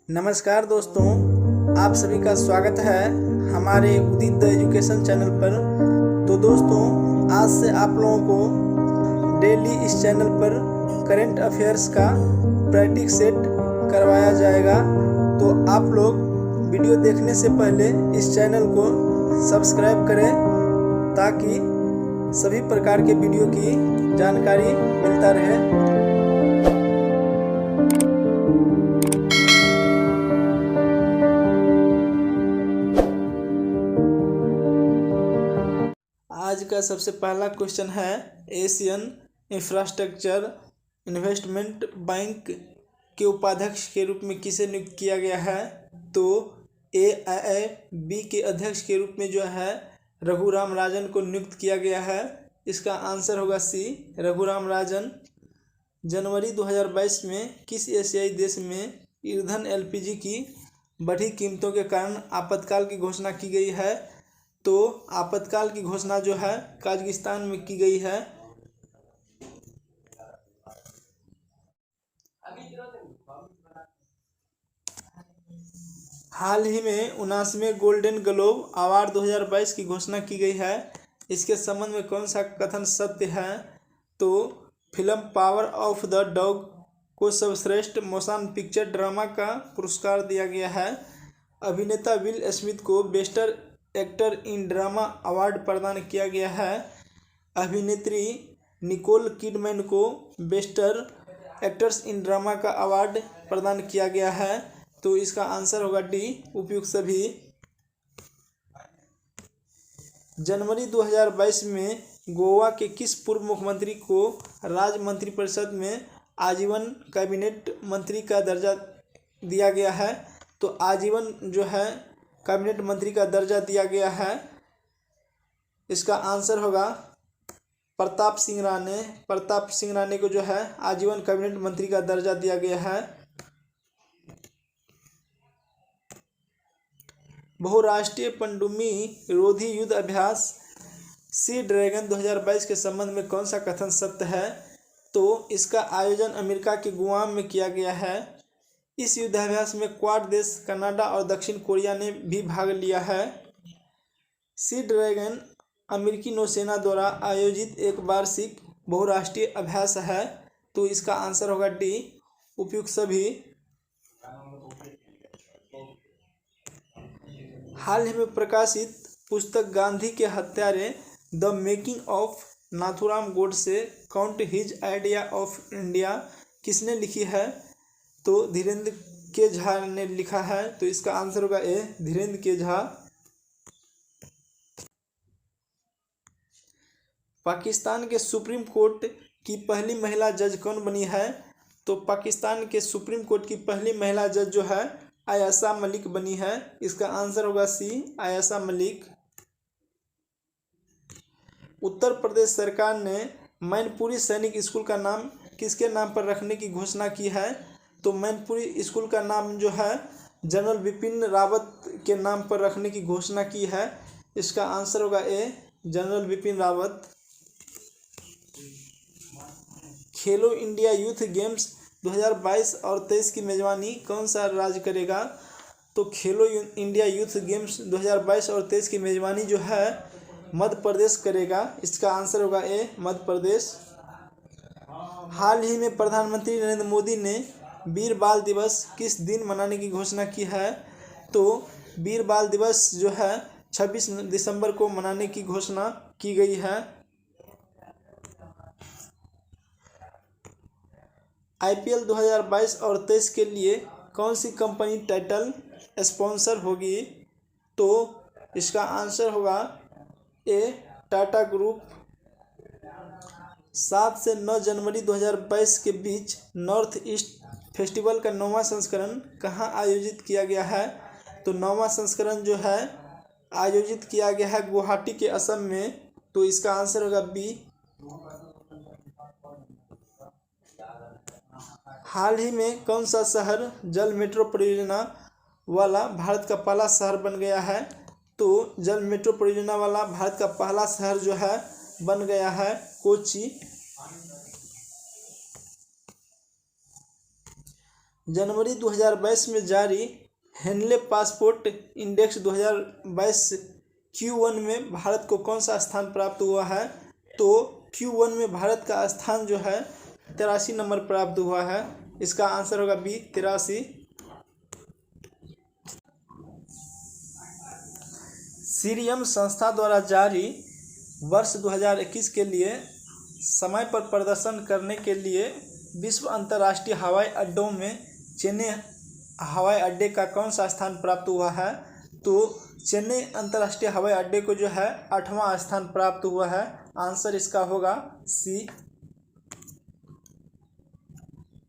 नमस्कार दोस्तों, आप सभी का स्वागत है हमारे उदित द एजुकेशन चैनल पर। तो दोस्तों, आज से आप लोगों को डेली इस चैनल पर करंट अफेयर्स का प्रैक्टिस सेट करवाया जाएगा। तो आप लोग वीडियो देखने से पहले इस चैनल को सब्सक्राइब करें ताकि सभी प्रकार के वीडियो की जानकारी मिलता रहे। आज का सबसे पहला क्वेश्चन है, एशियन इंफ्रास्ट्रक्चर इन्वेस्टमेंट बैंक के उपाध्यक्ष के रूप में किसे नियुक्त किया गया है? तो AIIB के अध्यक्ष के रूप में जो है रघुराम राजन को नियुक्त किया गया है। इसका आंसर होगा सी, रघुराम राजन। जनवरी 2022 में किस एशियाई देश में ईंधन LPG की बढ़ी कीमतों के कारण आपातकाल की घोषणा की गई है? तो आपातकाल की घोषणा जो है कजाकिस्तान में की गई है। हाल ही में 79वें गोल्डन ग्लोब अवार्ड 2022 की घोषणा की गई है। इसके संबंध में कौन सा कथन सत्य है? तो film power of the dog को सर्वश्रेष्ठ मोशन पिक्चर ड्रामा का पुरस्कार दिया गया है। अभिनेता विल स्मिथ को best actor in drama award प्रदान किया गया है। अभिनेत्री निकोल किडमैन को बेस्ट एक्टर्स इन ड्रामा का अवार्ड प्रदान किया गया है। तो इसका आंसर होगा डी, उपयुक्त सभी। जनवरी 2022 में गोवा के किस पूर्व मुख्यमंत्री को राज्य मंत्रिपरिषद में आजीवन कैबिनेट मंत्री का दर्जा दिया गया है? तो आजीवन जो है कैबिनेट मंत्री का दर्जा दिया गया है। इसका आंसर होगा प्रताप सिंह राणे। प्रताप सिंह राणे को जो है आजीवन कैबिनेट मंत्री का दर्जा दिया गया है। बहुराष्ट्रीय पनडुब्बी रोधी युद्ध अभ्यास सी ड्रैगन 2022 के संबंध में कौन सा कथन सत्य है? तो इसका आयोजन अमेरिका के गुआम में किया गया है। इस युद्धाभ्यास में क्वाड देश कनाडा और दक्षिण कोरिया ने भी भाग लिया है। सी ड्रैगन अमेरिकी नौसेना द्वारा आयोजित एक वार्षिक बहुराष्ट्रीय अभ्यास है। तो इसका आंसर होगा डी, उपयुक्त सभी। हाल ही में प्रकाशित पुस्तक गांधी के हत्यारे the making of Nathuram Godse count his idea of India किसने लिखी है? तो धीरेन्द्र के झा ने लिखा है। तो इसका आंसर होगा ए, धीरेन्द्र के झा। पाकिस्तान के सुप्रीम कोर्ट की पहली महिला जज कौन बनी है? तो पाकिस्तान के सुप्रीम कोर्ट की पहली महिला जज जो है आयशा मलिक बनी है। इसका आंसर होगा सी, आयशा मलिक। उत्तर प्रदेश सरकार ने मैनपुरी सैनिक स्कूल का नाम किसके नाम पर रखने की घोषणा की है? तो मैनपुरी स्कूल का नाम जो है जनरल बिपिन रावत के नाम पर रखने की घोषणा की है। इसका आंसर होगा ए, जनरल बिपिन रावत। खेलो इंडिया यूथ गेम्स 2022 और 23 की मेजबानी कौन सा राज्य करेगा? तो खेलो इंडिया यूथ गेम्स 2022 और 23 की मेजबानी जो है मध्य प्रदेश करेगा। इसका आंसर होगा ए, मध्य प्रदेश। हाल ही में प्रधानमंत्री नरेंद्र मोदी ने वीर बाल दिवस किस दिन मनाने की घोषणा की है? तो वीर बाल दिवस जो है 26 दिसंबर को मनाने की घोषणा की गई है। IPL 2022 और 23 के लिए कौन सी कंपनी टाइटल स्पॉन्सर होगी? तो इसका आंसर होगा ए, टाटा ग्रुप। 7 से 9 जनवरी 2022 के बीच नॉर्थ ईस्ट फेस्टिवल का 9वां संस्करण कहाँ आयोजित किया गया है? तो 9वां संस्करण जो है आयोजित किया गया है गुवाहाटी के असम में। तो इसका आंसर होगा बी। हाल ही में कौन सा शहर जल मेट्रो परियोजना वाला भारत का पहला शहर बन गया है? तो जल मेट्रो परियोजना वाला भारत का पहला शहर जो है बन गया है कोच्चि। जनवरी 2022 में जारी हेनले पासपोर्ट इंडेक्स 2022 Q1 में भारत को कौन सा स्थान प्राप्त हुआ है? तो Q1 में भारत का स्थान जो है 83 नंबर प्राप्त हुआ है। इसका आंसर होगा बी 83। सीरियम संस्था द्वारा जारी वर्ष 2021 के लिए समय पर प्रदर्शन करने के लिए विश्व अंतर्राष्ट्रीय हवाई अड्डों में चेन्नई हवाई अड्डे का कौन सा स्थान प्राप्त हुआ है? तो चेन्नई अंतर्राष्ट्रीय हवाई अड्डे को जो है 8वां स्थान प्राप्त हुआ है। आंसर इसका होगा सी।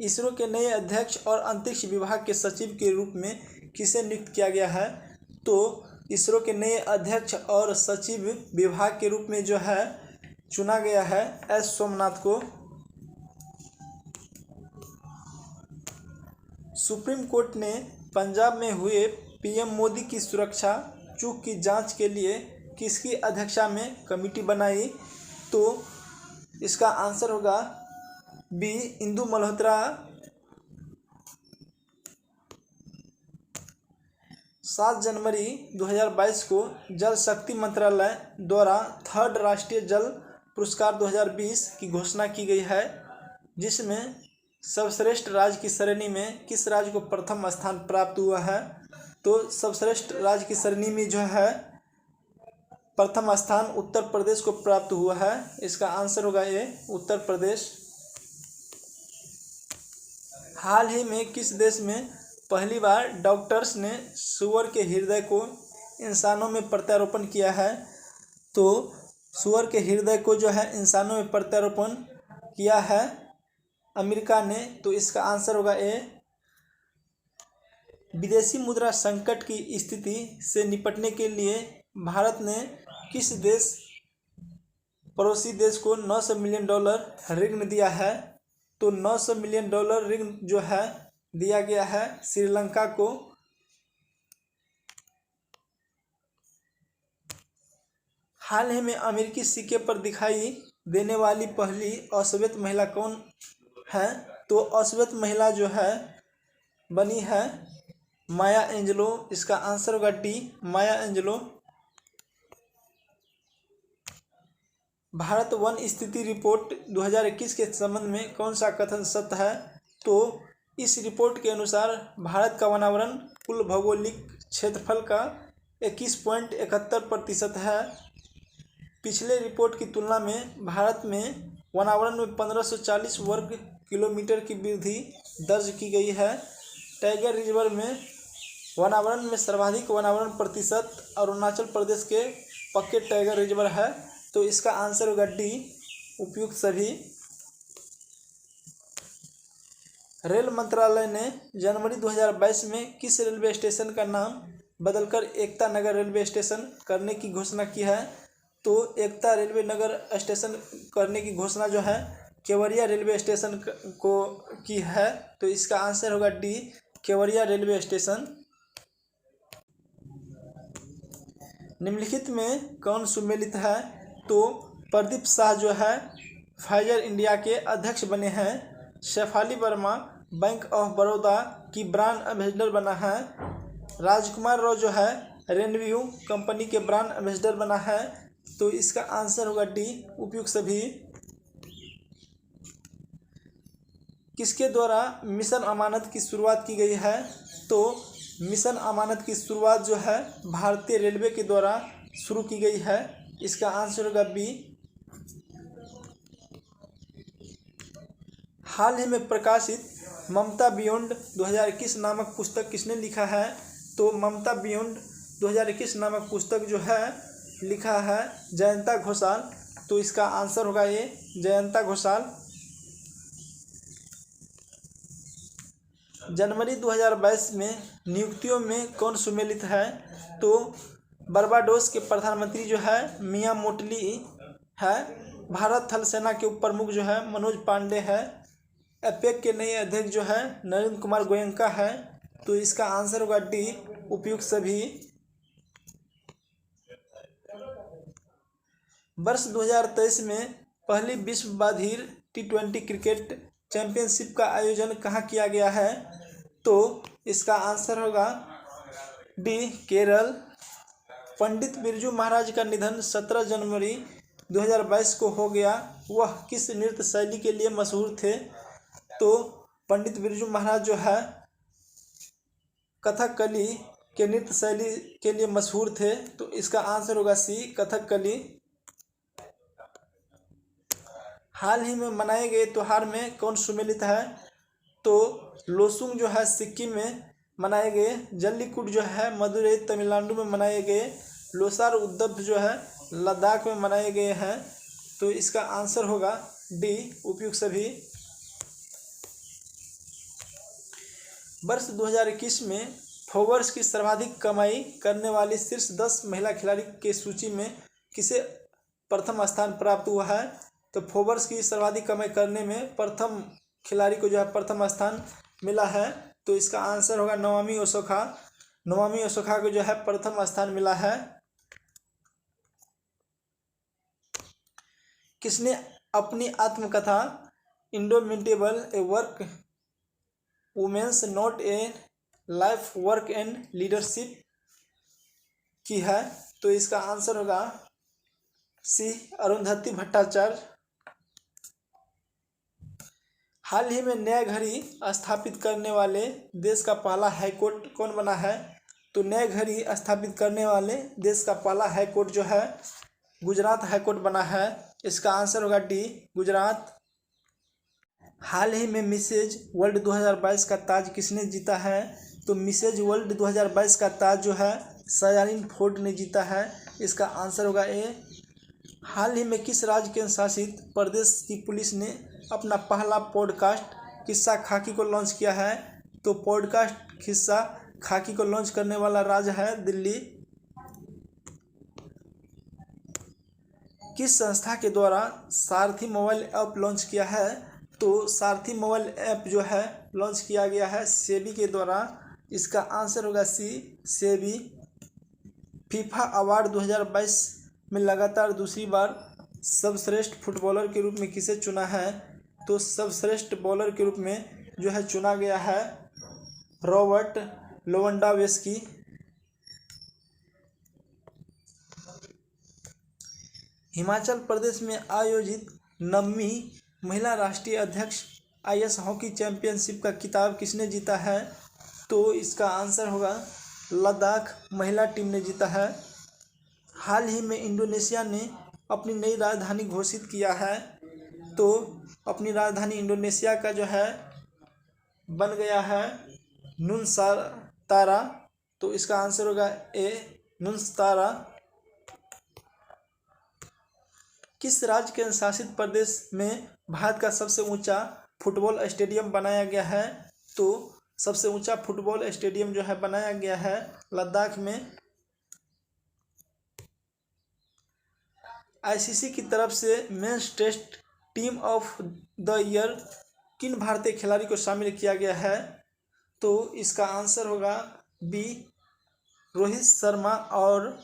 इसरो के नए अध्यक्ष और अंतरिक्ष विभाग के सचिव के रूप में किसे नियुक्त किया गया है? तो इसरो के नए अध्यक्ष और सचिव विभाग के रूप में जो है चुना गया है एस सोमनाथ को। सुप्रीम कोर्ट ने पंजाब में हुए पीएम मोदी की सुरक्षा चूक की जांच के लिए किसकी अध्यक्षता में कमेटी बनाई? तो इसका आंसर होगा बी इंदु मल्होत्रा। 7 जनवरी 2022 को जल शक्ति मंत्रालय द्वारा 3rd राष्ट्रीय जल पुरस्कार 2020 की घोषणा की गई है, जिसमें सर्वश्रेष्ठ राज्य की श्रेणी में किस राज्य को प्रथम स्थान प्राप्त हुआ है? तो सर्वश्रेष्ठ राज्य की श्रेणी में जो है प्रथम स्थान उत्तर प्रदेश को प्राप्त हुआ है। इसका आंसर होगा ए उत्तर प्रदेश। हाल ही में किस देश में पहली बार डॉक्टर्स ने सूअर के हृदय को इंसानों में प्रत्यारोपण किया है? तो सूअर के हृदय को जो है इंसानों में प्रत्यारोपण किया है अमेरिका ने। तो इसका आंसर होगा ए। विदेशी मुद्रा संकट की स्थिति से निपटने के लिए भारत ने किस देश पड़ोसी देश को $900 मिलियन ऋण दिया है? तो $900 मिलियन ऋण जो है दिया गया है श्रीलंका को। हाल ही में अमेरिकी सिक्के पर दिखाई देने वाली पहली अश्वेत महिला कौन है? तो अश्वेत महिला जो है बनी है माया एंजेलो। इसका आंसर होगा डी माया एंजेलो। भारत वन स्थिति रिपोर्ट 2021 के संबंध में कौन सा कथन सत्य है? तो इस रिपोर्ट के अनुसार भारत का वनावरण कुल भौगोलिक क्षेत्रफल का 21.71% है। पिछले रिपोर्ट की तुलना में भारत में वनावरण में 1540 वर्ग किलोमीटर की वृद्धि दर्ज की गई है। टाइगर रिजर्व में वनावरण में सर्वाधिक वनावरण प्रतिशत अरुणाचल प्रदेश के पक्के टाइगर रिजर्व है। तो इसका आंसर होगा डी उपयुक्त सभी। रेल मंत्रालय ने जनवरी 2022 में किस रेलवे स्टेशन का नाम बदलकर एकता नगर रेलवे स्टेशन करने की घोषणा की है? तो एकता रेलवे नगर स्टेशन करने की घोषणा जो है केवड़िया रेलवे स्टेशन को की है। तो इसका आंसर होगा डी केवड़िया रेलवे स्टेशन। निम्नलिखित में कौन सुमेलित है? तो प्रदीप शाह जो है फाइजर इंडिया के अध्यक्ष बने हैं। शेफाली वर्मा बैंक ऑफ बड़ौदा की ब्रांड एम्बेसडर बना है। राजकुमार राव जो है रेनव्यू कंपनी के ब्रांड एम्बेसडर बना है। तो इसका आंसर होगा डी उपयुक्त सभी। किसके द्वारा मिशन अमानत की शुरुआत की गई है? तो मिशन अमानत की शुरुआत जो है भारतीय रेलवे के द्वारा शुरू की गई है। इसका आंसर होगा बी। हाल ही में प्रकाशित ममता बियॉन्ड 2021 नामक पुस्तक किसने लिखा है? तो ममता बियॉन्ड 2021 नामक पुस्तक जो है लिखा है जयंता घोषाल। तो इसका आंसर होगा ये जयंता घोषाल। जनवरी 2022 में नियुक्तियों में कौन सुमेलित है? तो बारबाडोस के प्रधानमंत्री जो है मिया मोटली है। भारत थल सेना के उप प्रमुख जो है मनोज पांडे है। एपेक के नए अध्यक्ष जो है नरेंद्र कुमार गोयनका है। तो इसका आंसर होगा डी उपयुक्त सभी। वर्ष 2023 में पहली विश्व बधिर T20 क्रिकेट चैंपियनशिप का आयोजन कहाँ किया गया है? तो इसका आंसर होगा डी केरल। पंडित बिरजू महाराज का निधन 17 जनवरी 2022 को हो गया। वह किस नृत्य शैली के लिए मशहूर थे? तो पंडित बिरजू महाराज जो है कथकली के नृत्य शैली के लिए मशहूर थे। तो इसका आंसर होगा सी कथकली। हाल ही में मनाए गए त्योहार में कौन सुमेलित है? तो लोसुंग जो है सिक्किम में मनाए गए, जल्लीकट्टू जो है मदुरई तमिलनाडु में मनाए गए, लोसार उद्दव जो है लद्दाख में मनाए गए हैं। तो इसका आंसर होगा डी उपयुक्त सभी। वर्ष 2021 में फोर्ब्स की सर्वाधिक कमाई करने वाली शीर्ष 10 महिला खिलाड़ी की सूची में किसे प्रथम स्थान प्राप्त हुआ है? तो फोर्ब्स की सर्वाधिक कमाई करने में प्रथम खिलाड़ी को जो है प्रथम स्थान मिला है। तो इसका आंसर होगा नवोमी ओसाका। नवोमी ओसाका को जो है प्रथम स्थान मिला है। किसने अपनी आत्मकथा indomitable a work women's not a life work and leadership की है? तो इसका आंसर होगा सी अरुंधति भट्टाचार्य। हाल ही में न्याय घड़ी स्थापित करने वाले देश का पहला हाईकोर्ट कौन बना है? तो न्याय घड़ी स्थापित करने वाले देश का पहला हाईकोर्ट जो है गुजरात हाईकोर्ट बना है। इसका आंसर होगा डी गुजरात। हाल ही में मिसेज वर्ल्ड 2022 का ताज किसने जीता है? तो मिसेज वर्ल्ड 2022 का ताज जो है शायालिन फोर्ड ने जीता है। इसका आंसर होगा ए। हाल ही में किस राज्य के शासित प्रदेश की पुलिस ने अपना पहला पॉडकास्ट किस्सा खाकी को लॉन्च किया है? तो पॉडकास्ट किस्सा खाकी को लॉन्च करने वाला राज्य है दिल्ली। किस संस्था के द्वारा सारथी मोबाइल ऐप लॉन्च किया है? तो सारथी मोबाइल ऐप जो है लॉन्च किया गया है सेबी के द्वारा। इसका आंसर होगा सी सेबी। फीफा अवार्ड 2022 में लगातार दूसरी बार सर्वश्रेष्ठ फुटबॉलर के रूप में किसे चुना है? तो सर्वश्रेष्ठ बॉलर के रूप में जो है चुना गया है रॉबर्ट लेवेंडोव्स्की। हिमाचल प्रदेश में आयोजित 9वीं महिला राष्ट्रीय अध्यक्ष आइस हॉकी चैंपियनशिप का खिताब किसने जीता है? तो इसका आंसर होगा लद्दाख महिला टीम ने जीता है। हाल ही में इंडोनेशिया ने अपनी नई राजधानी घोषित किया है। तो अपनी राजधानी इंडोनेशिया का जो है बन गया है नुसातारा। तो इसका आंसर होगा ए नुसातारा। किस राज्य के शासित प्रदेश में भारत का सबसे ऊंचा फुटबॉल स्टेडियम बनाया गया है? तो सबसे ऊंचा फुटबॉल स्टेडियम जो है बनाया गया है लद्दाख में। आईसीसी की तरफ से men's test team of the year किन भारतीय खिलाड़ी को शामिल किया गया है? तो इसका आंसर होगा बी रोहित शर्मा और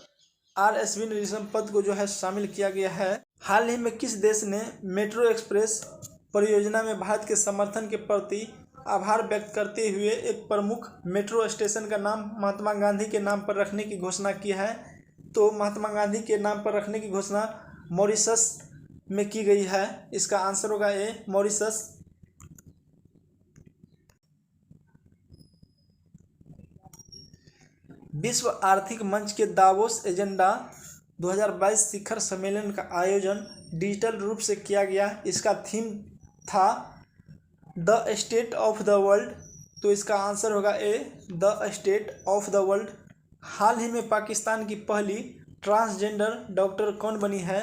आर अश्विन ऋषभ पंत को जो है शामिल किया गया है। हाल ही में किस देश ने मेट्रो एक्सप्रेस परियोजना में भारत के समर्थन के प्रति आभार व्यक्त करते हुए एक प्रमुख मेट्रो स्टेशन का नाम महात्मा गांधी के नाम पर रखने की घोषणा की है? तो महात्मा गांधी के नाम पर रखने की घोषणा मॉरिशस में की गई है। इसका आंसर होगा ए मॉरिशस। विश्व आर्थिक मंच के दावोस एजेंडा 2022 शिखर सम्मेलन का आयोजन डिजिटल रूप से किया गया। इसका थीम था the state of the world. तो इसका आंसर होगा A the state of the world. हाल ही में पाकिस्तान की पहली ट्रांसजेंडर डॉक्टर कौन बनी है?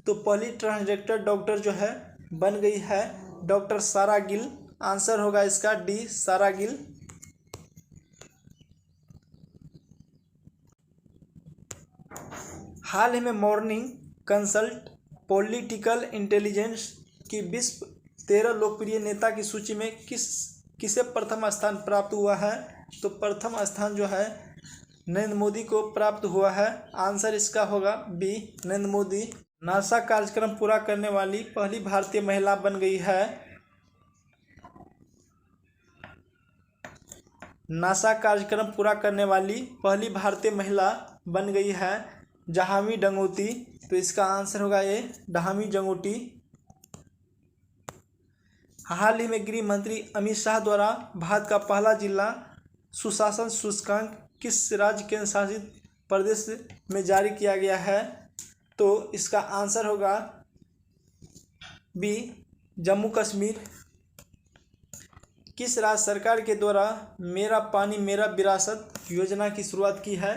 तो पहली ट्रांसजेंडर डॉक्टर जो है बन गई है डॉक्टर सारा गिल। आंसर होगा इसका डी सारा गिल। हाल ही में मॉर्निंग कंसल्ट पॉलिटिकल इंटेलिजेंस की विश्व 13 लोकप्रिय नेता की सूची में किसे प्रथम स्थान प्राप्त हुआ है? तो प्रथम स्थान जो है नरेंद्र मोदी को प्राप्त हुआ है। आंसर इसका होगा बी नरेंद्र मोदी। नासा कार्यक्रम पूरा करने वाली पहली भारतीय महिला बन गई है। नासा कार्यक्रम पूरा करने वाली पहली भारतीय महिला बन गई है जहामी डंगोती। तो इसका आंसर होगा ए डहामी जंगोटी। हाल ही में गृह मंत्री अमित शाह द्वारा भारत का पहला जिला सुशासन सूचकांक किस राज्य केंद्र शासित प्रदेश में जारी किया गया है? तो इसका आंसर होगा बी जम्मू कश्मीर। किस राज्य सरकार के द्वारा मेरा पानी मेरा विरासत योजना की शुरुआत की है?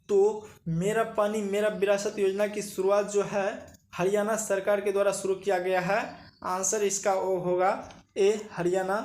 तो मेरा पानी मेरा विरासत योजना की शुरुआत जो है हरियाणा सरकार के द्वारा शुरू किया गया है। आंसर इसका होगा ए हरियाणा।